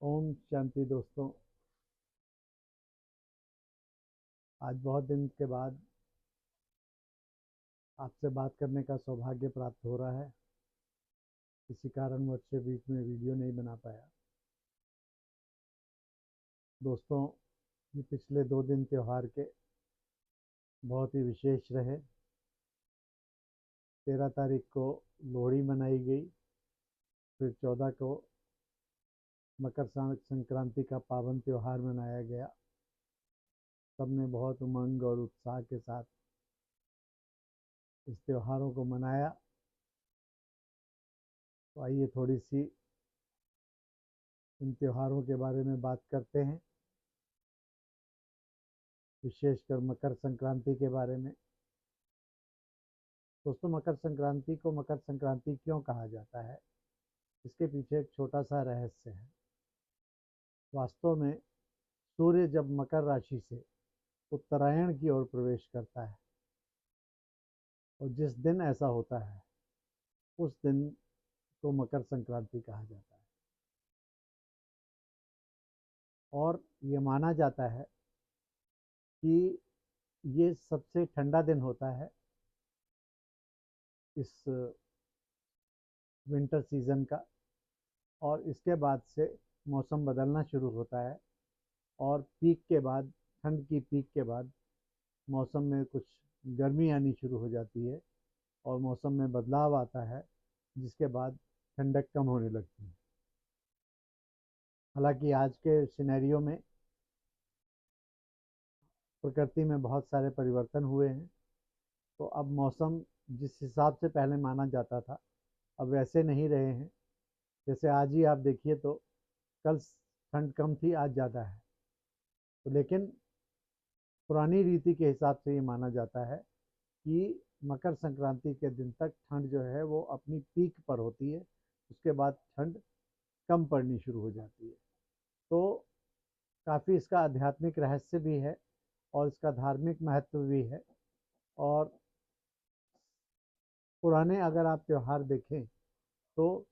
ओम शांति दोस्तों। आज बहुत दिन के बाद आपसे बात करने का सौभाग्य प्राप्त हो रहा है। किसी कारणवश से बीच में वीडियो नहीं बना पाया। दोस्तों, ये पिछले 2 दिन त्यौहार के बहुत ही विशेष रहे। 13 तारीख को लोहड़ी मनाई गई, फिर 14 को मकर संक्रांति का पावन त्यौहार मनाया गया। सबने बहुत उमंग और उत्साह के साथ इस त्योहारों को मनाया। तो आइए थोड़ी सी इन त्योहारों के बारे में बात करते हैं, विशेषकर मकर संक्रांति के बारे में। दोस्तों, मकर संक्रांति को मकर संक्रांति क्यों कहा जाता है, इसके पीछे एक छोटा सा रहस्य है। वास्तव में सूर्य जब मकर राशि से उत्तरायण की ओर प्रवेश करता है और जिस दिन ऐसा होता है उस दिन को मकर संक्रांति कहा जाता है। और ये माना जाता है कि ये सबसे ठंडा दिन होता है इस विंटर सीज़न का, और इसके बाद से मौसम बदलना शुरू होता है और पीक के बाद, ठंड की पीक के बाद मौसम में कुछ गर्मी आनी शुरू हो जाती है और मौसम में बदलाव आता है, जिसके बाद ठंडक कम होने लगती है। हालांकि आज के सिनेरियो में प्रकृति में बहुत सारे परिवर्तन हुए हैं, तो अब मौसम जिस हिसाब से पहले माना जाता था अब वैसे नहीं रहे हैं। जैसे आज ही आप देखिए तो कल ठंड कम थी, आज ज़्यादा है। तो लेकिन पुरानी रीति के हिसाब से ये माना जाता है कि मकर संक्रांति के दिन तक ठंड जो है वो अपनी पीक पर होती है, उसके बाद ठंड कम पड़नी शुरू हो जाती है। तो काफ़ी इसका आध्यात्मिक रहस्य भी है और इसका धार्मिक महत्व भी है। और पुराने अगर आप त्यौहार देखें तो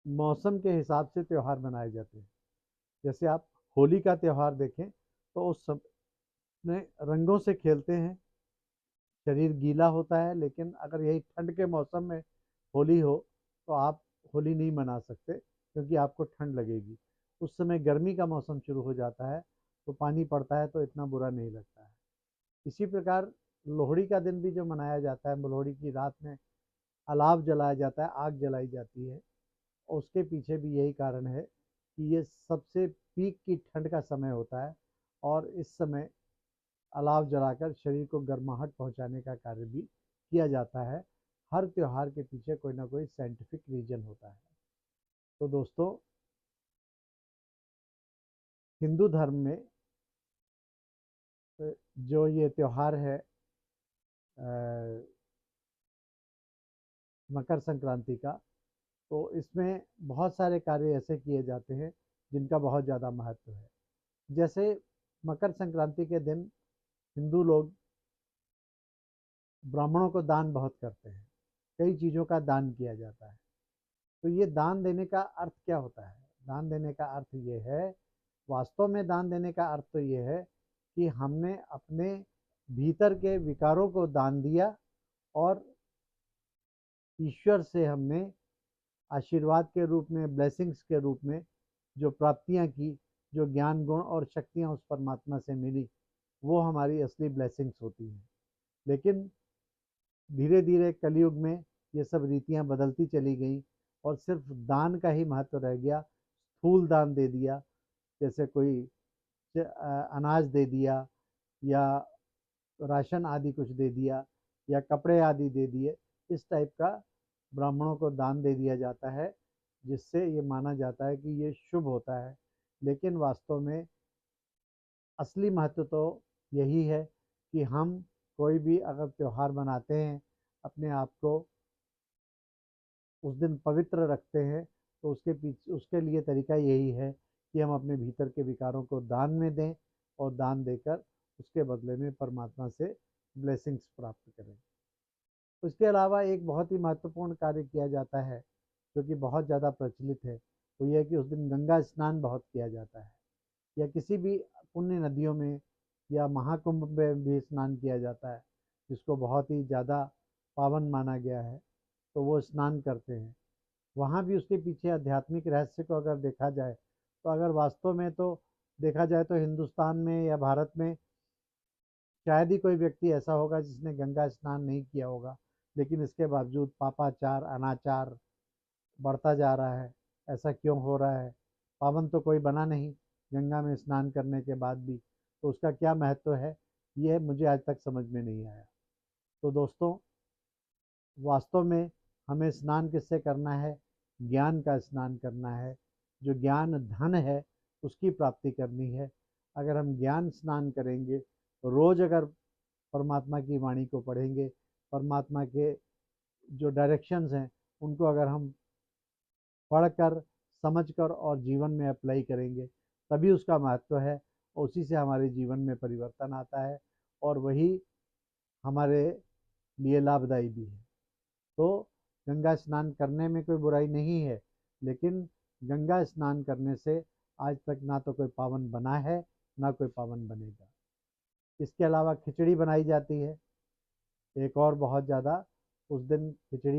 मौसम के हिसाब से त्यौहार मनाए जाते हैं। जैसे आप होली का त्यौहार देखें तो उस सब में रंगों से खेलते हैं, शरीर गीला होता है, लेकिन अगर यही ठंड के मौसम में होली हो तो आप होली नहीं मना सकते क्योंकि आपको ठंड लगेगी। उस समय गर्मी का मौसम शुरू हो जाता है तो पानी पड़ता है तो इतना बुरा नहीं लगता है। इसी प्रकार लोहड़ी का दिन भी जो मनाया जाता है, लोहड़ी की रात में अलाव जलाया जाता है, आग जलाई जाती है, और उसके पीछे भी यही कारण है कि ये सबसे पीक की ठंड का समय होता है और इस समय अलाव जलाकर शरीर को गर्माहट पहुंचाने का कार्य भी किया जाता है। हर त्यौहार के पीछे कोई ना कोई साइंटिफिक रीजन होता है। तो दोस्तों, हिंदू धर्म में जो ये त्यौहार है मकर संक्रांति का, तो इसमें बहुत सारे कार्य ऐसे किए जाते हैं जिनका बहुत ज़्यादा महत्व है। जैसे मकर संक्रांति के दिन हिंदू लोग ब्राह्मणों को दान बहुत करते हैं, कई चीज़ों का दान किया जाता है। तो ये दान देने का अर्थ क्या होता है? दान देने का अर्थ ये है, वास्तव में दान देने का अर्थ तो ये है कि हमने अपने भीतर के विकारों को दान दिया और ईश्वर से हमने आशीर्वाद के रूप में, ब्लेसिंग्स के रूप में जो प्राप्तियां की, जो ज्ञान गुण और शक्तियां उस परमात्मा से मिली, वो हमारी असली ब्लेसिंग्स होती हैं। लेकिन धीरे धीरे कलयुग में ये सब रीतियां बदलती चली गई और सिर्फ दान का ही महत्व रह गया। स्थूल दान दे दिया, जैसे कोई अनाज दे दिया या राशन आदि कुछ दे दिया या कपड़े आदि दे दिए, इस टाइप का ब्राह्मणों को दान दे दिया जाता है, जिससे ये माना जाता है कि ये शुभ होता है। लेकिन वास्तव में असली महत्व तो यही है कि हम कोई भी अगर त्यौहार मनाते हैं, अपने आप को उस दिन पवित्र रखते हैं, तो उसके पीछे उसके लिए तरीका यही है कि हम अपने भीतर के विकारों को दान में दें और दान देकर उसके बदले में परमात्मा से ब्लेसिंग्स प्राप्त करें। उसके अलावा एक बहुत ही महत्वपूर्ण कार्य किया जाता है जो कि बहुत ज़्यादा प्रचलित है, वो ये है कि उस दिन गंगा स्नान बहुत किया जाता है, या किसी भी पुण्य नदियों में या महाकुंभ में भी स्नान किया जाता है, जिसको बहुत ही ज़्यादा पावन माना गया है, तो वो स्नान करते हैं। वहाँ भी उसके पीछे आध्यात्मिक रहस्य को अगर देखा जाए, तो अगर वास्तव में तो देखा जाए तो हिंदुस्तान में या भारत में शायद ही कोई व्यक्ति ऐसा होगा जिसने गंगा स्नान नहीं किया होगा, लेकिन इसके बावजूद पापाचार, अनाचार बढ़ता जा रहा है। ऐसा क्यों हो रहा है? पावन तो कोई बना नहीं गंगा में स्नान करने के बाद भी, तो उसका क्या महत्व है, ये मुझे आज तक समझ में नहीं आया। तो दोस्तों, वास्तव में हमें स्नान किससे करना है? ज्ञान का स्नान करना है। जो ज्ञान धन है, उसकी प्राप्ति करनी है। अगर हम ज्ञान स्नान करेंगे, रोज़ अगर परमात्मा की वाणी को पढ़ेंगे, परमात्मा के जो डायरेक्शंस हैं उनको अगर हम पढ़कर, समझकर और जीवन में अप्लाई करेंगे, तभी उसका महत्व है। उसी से हमारे जीवन में परिवर्तन आता है, और वही हमारे लिए लाभदायी भी है। तो गंगा स्नान करने में कोई बुराई नहीं है, लेकिन गंगा स्नान करने से आज तक ना तो कोई पावन बना है, ना कोई पावन बनेगा। इसके अलावा खिचड़ी बनाई जाती है, एक और बहुत ज़्यादा। उस दिन खिचड़ी,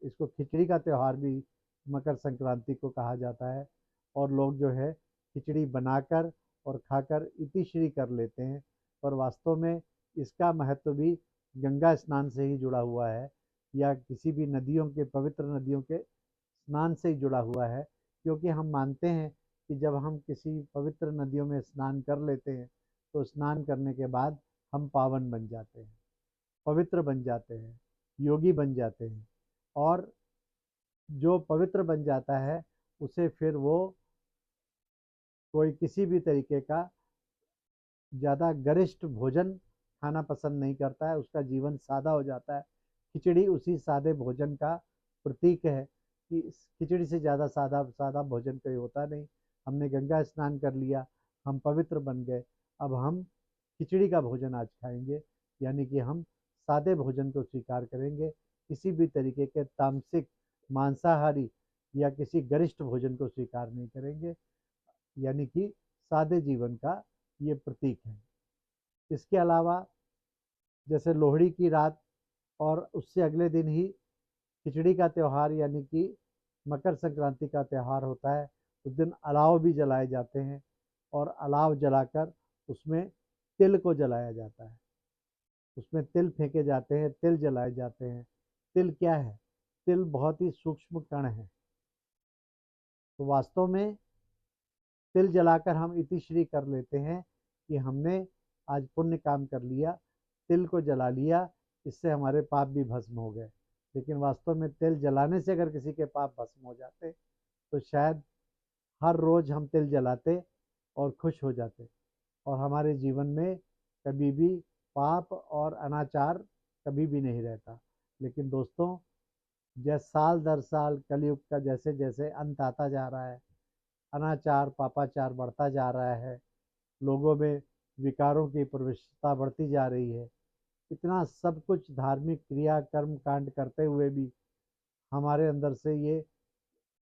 इसको खिचड़ी का त्यौहार भी मकर संक्रांति को कहा जाता है, और लोग जो है खिचड़ी बनाकर और खाकर इतिश्री कर लेते हैं। पर वास्तव में इसका महत्व भी गंगा स्नान से ही जुड़ा हुआ है, या किसी भी नदियों के, पवित्र नदियों के स्नान से ही जुड़ा हुआ है। क्योंकि हम मानते हैं कि जब हम किसी पवित्र नदियों में स्नान कर लेते हैं, तो स्नान करने के बाद हम पावन बन जाते हैं, पवित्र बन जाते हैं, योगी बन जाते हैं। और जो पवित्र बन जाता है, उसे फिर वो कोई किसी भी तरीके का ज़्यादा गरिष्ठ भोजन खाना पसंद नहीं करता है, उसका जीवन सादा हो जाता है। खिचड़ी उसी सादे भोजन का प्रतीक है कि खिचड़ी से ज़्यादा सादा सादा भोजन कोई होता नहीं। हमने गंगा स्नान कर लिया, हम पवित्र बन गए, अब हम खिचड़ी का भोजन आज खाएंगे, यानी कि हम सादे भोजन को स्वीकार करेंगे। किसी भी तरीके के तामसिक, मांसाहारी या किसी गरिष्ठ भोजन को स्वीकार नहीं करेंगे, यानी कि सादे जीवन का ये प्रतीक है। इसके अलावा जैसे लोहड़ी की रात और उससे अगले दिन ही खिचड़ी का त्यौहार, यानी कि मकर संक्रांति का त्यौहार होता है। उस दिन अलाव भी जलाए जाते हैं, और अलाव जलाकर उसमें तिल को जलाया जाता है। उसमें तिल फेंके जाते हैं, तिल जलाए जाते हैं। तिल क्या है? तिल बहुत ही सूक्ष्म कण है। तो वास्तव में तिल जलाकर हम इतिश्री कर लेते हैं कि हमने आज पुण्य काम कर लिया, तिल को जला लिया, इससे हमारे पाप भी भस्म हो गए। लेकिन वास्तव में तिल जलाने से अगर किसी के पाप भस्म हो जाते, तो शायद हर रोज़ हम तिल जलाते और खुश हो जाते, और हमारे जीवन में कभी भी पाप और अनाचार कभी भी नहीं रहता। लेकिन दोस्तों, जैसे साल दर साल कलयुग का जैसे जैसे अंत आता जा रहा है, अनाचार, पापाचार बढ़ता जा रहा है, लोगों में विकारों की प्रविष्टता बढ़ती जा रही है। इतना सब कुछ धार्मिक क्रिया कर्म कांड करते हुए भी हमारे अंदर से ये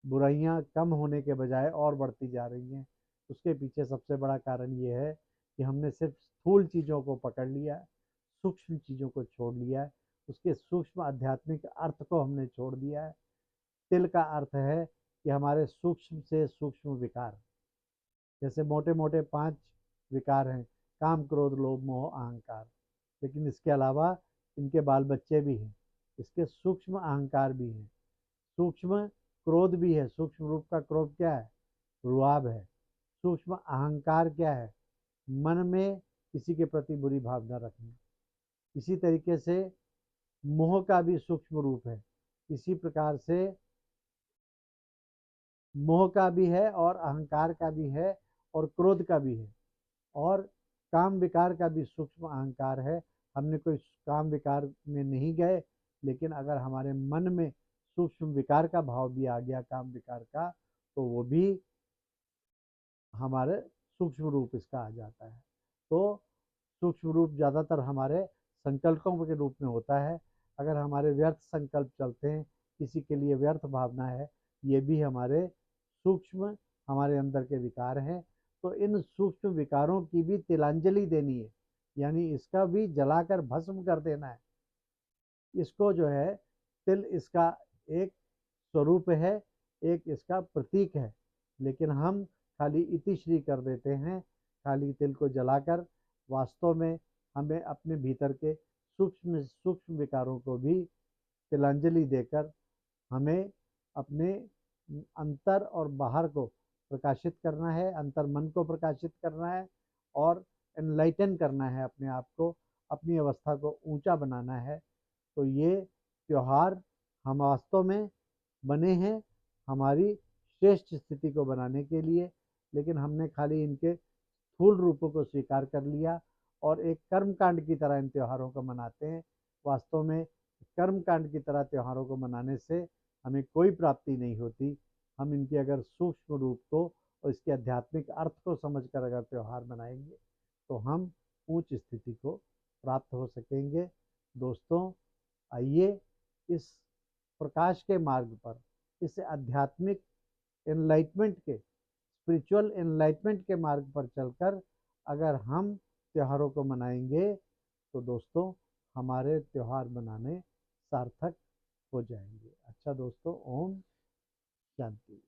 बुराइयां कम होने के बजाय और बढ़ती जा रही हैं। उसके पीछे सबसे बड़ा कारण ये है कि हमने सिर्फ स्थूल चीज़ों को पकड़ लिया है, सूक्ष्म चीज़ों को छोड़ लिया है, उसके सूक्ष्म आध्यात्मिक अर्थ को हमने छोड़ दिया है। तिल का अर्थ है कि हमारे सूक्ष्म से सूक्ष्म विकार, जैसे मोटे मोटे 5 विकार हैं, काम, क्रोध, लोभ, मोह, अहंकार। लेकिन इसके अलावा इनके बाल बच्चे भी हैं, इसके सूक्ष्म अहंकार भी हैं, सूक्ष्म क्रोध भी है। सूक्ष्म रूप का क्रोध क्या है? रुआब है। सूक्ष्म अहंकार क्या है? मन में किसी के प्रति बुरी भावना रखना। इसी तरीके से मोह का भी सूक्ष्म रूप है। इसी प्रकार से मोह का भी है, और अहंकार का भी है, और क्रोध का भी है, और काम विकार का भी सूक्ष्म अहंकार है। हमने कोई काम विकार में नहीं गए, लेकिन अगर हमारे मन में सूक्ष्म विकार का भाव भी आ गया, काम विकार का, तो वो भी हमारे सूक्ष्म रूप इसका आ जाता है। तो सूक्ष्म रूप ज़्यादातर हमारे संकल्पों के रूप में होता है। अगर हमारे व्यर्थ संकल्प चलते हैं, किसी के लिए व्यर्थ भावना है, ये भी हमारे सूक्ष्म हमारे अंदर के विकार हैं, तो इन सूक्ष्म विकारों की भी तिलांजलि देनी है, यानी इसका भी जलाकर भस्म कर देना है। इसको जो है तिल इसका एक स्वरूप है, एक इसका प्रतीक है, लेकिन हम खाली इतिश्री कर देते हैं, खाली तिल को जलाकर। वास्तव में हमें अपने भीतर के सूक्ष्म सूक्ष्म विकारों को भी तिलांजलि देकर हमें अपने अंतर और बाहर को प्रकाशित करना है, अंतर मन को प्रकाशित करना है और एनलाइटन करना है अपने आप को, अपनी अवस्था को ऊंचा बनाना है। तो ये त्योहार हम वास्तव में बने हैं हमारी श्रेष्ठ स्थिति को बनाने के लिए, लेकिन हमने खाली इनके स्थूल रूपों को स्वीकार कर लिया और एक कर्मकांड की तरह इन त्योहारों को मनाते हैं। वास्तव में कर्मकांड की तरह त्योहारों को मनाने से हमें कोई प्राप्ति नहीं होती। हम इनके अगर सूक्ष्म रूप को और इसके आध्यात्मिक अर्थ को समझकर अगर त्योहार मनाएंगे तो हम उच्च स्थिति को प्राप्त हो सकेंगे। दोस्तों, आइए इस प्रकाश के मार्ग पर, इस आध्यात्मिक एनलाइटमेंट के, स्पिरिचुअल एनलाइटमेंट के मार्ग पर चलकर अगर हम त्योहारों को मनाएंगे तो दोस्तों हमारे त्योहार मनाने सार्थक हो जाएंगे। अच्छा दोस्तों, ओम शांति।